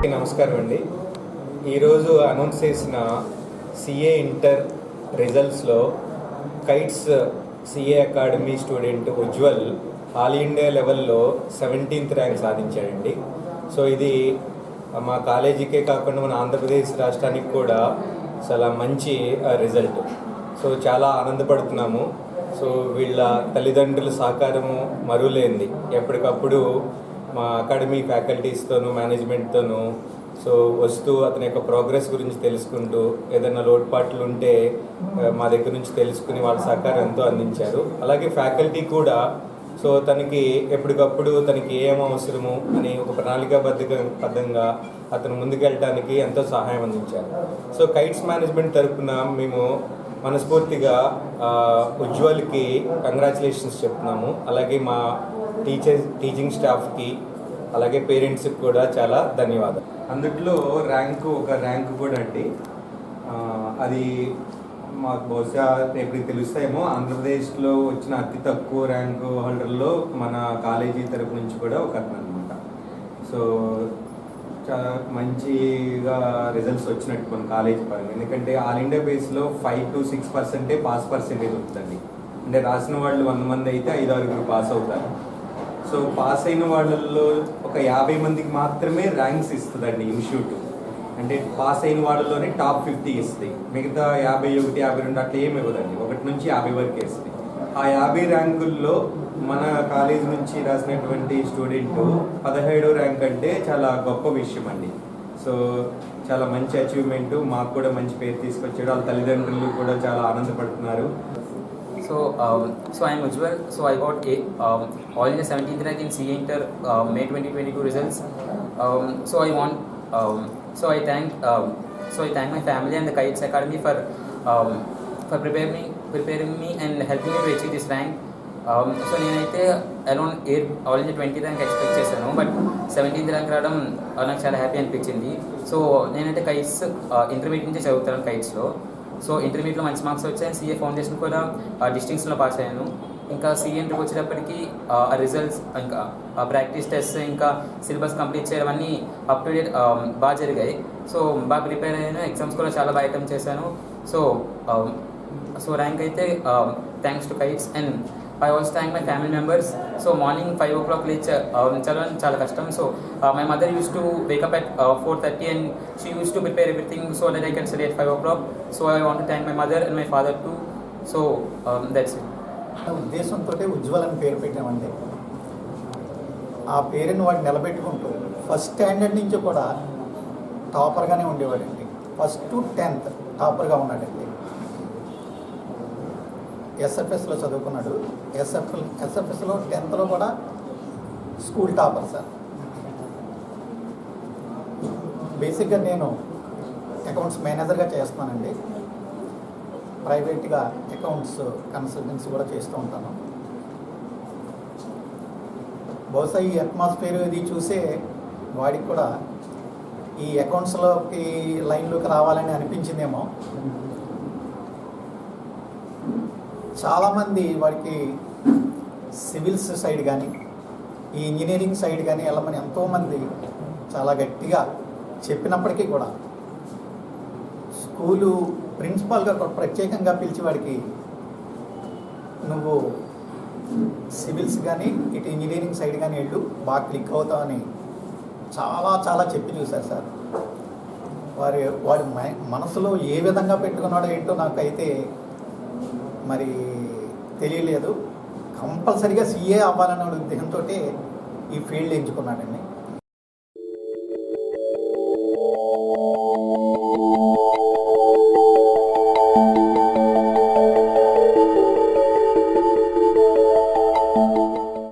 అందరికీ నమస్కారం అండి. ఈరోజు అనౌన్స్ చేసిన సిఏ ఇంటర్ రిజల్ట్స్లో Kites CA academy student Ujwal all India లెవెల్లో 17th ర్యాంక్ సాధించాడండి. సో ఇది మా కాలేజీకే కాకుండా మన ఆంధ్రప్రదేశ్ రాష్ట్రానికి కూడా చాలా మంచి రిజల్ట్. సో చాలా ఆనందపడుతున్నాము. సో వీళ్ళ తల్లిదండ్రుల సహకారము మరువలేనిది. ఎప్పటికప్పుడు మా అకాడమీ ఫ్యాకల్టీస్తోనూ మేనేజ్మెంట్తోనూ సో వస్తూ అతని యొక్క ప్రోగ్రెస్ గురించి తెలుసుకుంటూ ఏదైనా లోటుపాట్లు ఉంటే మా దగ్గర నుంచి తెలుసుకుని వాళ్ళ సహకారం ఎంతో అందించారు. అలాగే ఫ్యాకల్టీ కూడా సో తనకి ఎప్పటికప్పుడు తనకి ఏం అవసరము అని ఒక ప్రణాళికాబద్ధంగా అతను ముందుకెళ్ళడానికి ఎంతో సహాయం అందించారు. సో కైట్స్ మేనేజ్మెంట్ తరఫున మేము మనస్ఫూర్తిగా ఉజ్వల్కి కంగ్రాచులేషన్స్ చెప్తున్నాము. అలాగే మా టీచింగ్ స్టాఫ్కి అలాగే పేరెంట్స్కి కూడా చాలా ధన్యవాదాలు. అందుట్లో ఒక ర్యాంకు కూడా అండి, అది మాకు బహుశా రేపు తెలుస్తాయేమో, ఆంధ్రప్రదేశ్లో వచ్చిన అతి తక్కువ ర్యాంకు హోల్డర్లో మన కాలేజీ తరపు నుంచి కూడా ఒక అతను అనమాట. సో చాలా మంచిగా రిజల్ట్స్ వచ్చినట్టు మన కాలేజీ పరంగా. ఎందుకంటే ఆల్ ఇండియా బేస్లో 5 to 6% పాస్ పర్సెంటేజ్ వస్తుందండి. అంటే రాసిన వాళ్ళు 100 మంది అయితే 5-6 పాస్ అవుతారు. సో పాస్ అయిన వాళ్ళల్లో ఒక 50 మందికి మాత్రమే ర్యాంక్స్ ఇస్తుందండి ఇన్స్టిట్యూట్. అంటే పాస్ అయిన వాళ్ళలోనే టాప్ 50 ఇస్తుంది. మిగతా 51, 52 అట్లా ఏమి ఇవ్వదండి. 1 నుంచి 50 వరకు ఇస్తుంది. ఆ 50 ర్యాంకుల్లో మన కాలేజ్ నుంచి రాసినటువంటి స్టూడెంట్ 17వ ర్యాంక్ అంటే చాలా గొప్ప విషయం అండి. సో చాలా మంచి అచీవ్మెంట్. మాకు కూడా మంచి పేరు తీసుకొచ్చాడు. వాళ్ళ తల్లిదండ్రులు కూడా చాలా ఆనందపడుతున్నారు. So I'm Ujjwal. So I got all in the 17th rank in CA Inter May 2022 results. So I thank my family and the Kites Academy for preparing me and helping me to achieve this rank. So నేనైతే around all India 20th rank expect చేశాను, but 17th rank రావడం నాకు చాలా happy అనిపించింది. So నేనైతే kites intermediate నుంచి చదువుతాను కైట్స్లో. So ఇంటర్మీడియట్లో మంచి మార్క్స్ వచ్చాయి. సిఏ ఫౌండేషన్ కూడా డిస్టింక్షన్లో పాస్ అయ్యాను. ఇంకా సిఏ ఇంటర్కి వచ్చేటప్పటికి ఆ రిజల్ట్స్, ఇంకా ప్రాక్టీస్ టెస్ట్, ఇంకా సిలబస్ కంప్లీట్ చేయడం అన్నీ అప్ టు డేట్ బాగా జరిగాయి. సో బాగా ప్రిపేర్ అయ్యాను. ఎగ్జామ్స్ కూడా చాలా బాగా అటెంప్ట్ చేశాను. సో ర్యాంక్ అయితే thanks to kites. And I also thank my family members. So morning 5 o'clock లేచి చదవడం చాలా కష్టం. So my mother used to wake up at 4:30 and she used to prepare everything so that I can study at 5 o'clock. So I want to thank my mother and my father too. So that's it. ఉద్దేశంతో ఉజ్వల్ అని పేరు పెట్టామండి. ఆ పేరుని వాడు నిలబెట్టుకుంటూ first standard నుంచి కూడా టాపర్గానే ఉండేవాడండి. 1st to 10th టాపర్గా ఉన్నాడండి. ఎస్ఎఫ్ఎస్లో చదువుకున్నాడు. ఎస్ఎఫ్ఎస్లో 10th కూడా స్కూల్ టాపర్ సార్. బేసిక్గా నేను అకౌంట్స్ మేనేజర్గా చేస్తున్నానండి. ప్రైవేట్గా అకౌంట్స్ కన్సల్టెన్సీ కూడా చేస్తూ ఉంటాను. బహుశా ఈ అట్మాస్ఫియర్ ఇది చూసే వాడికి కూడా ఈ అకౌంట్స్లోకి లైన్లోకి రావాలని అనిపించిందేమో. చాలామంది వాడికి సివిల్స్ సైడ్ కానీ ఈ ఇంజనీరింగ్ సైడ్ కానీ వెళ్ళమని ఎంతోమంది చాలా గట్టిగా చెప్పినప్పటికీ కూడా స్కూలు ప్రిన్సిపాల్గా ప్రత్యేకంగా పిలిచి వాడికి నువ్వు సివిల్స్ కానీ ఇటు ఇంజనీరింగ్ సైడ్ కానీ వెళ్ళు, బాగా క్లిక్ అవుతావని చాలా చెప్పి చూశారు సార్. వాడి మనసులో ఏ విధంగా పెట్టుకున్నాడో ఏంటో నాకైతే మరి తెలియలేదు. కంపల్సరీగా సిఏ అవ్వాలనే ఉద్దేశంతో ఈ ఫీల్డ్ ఎంచుకున్నాడండి.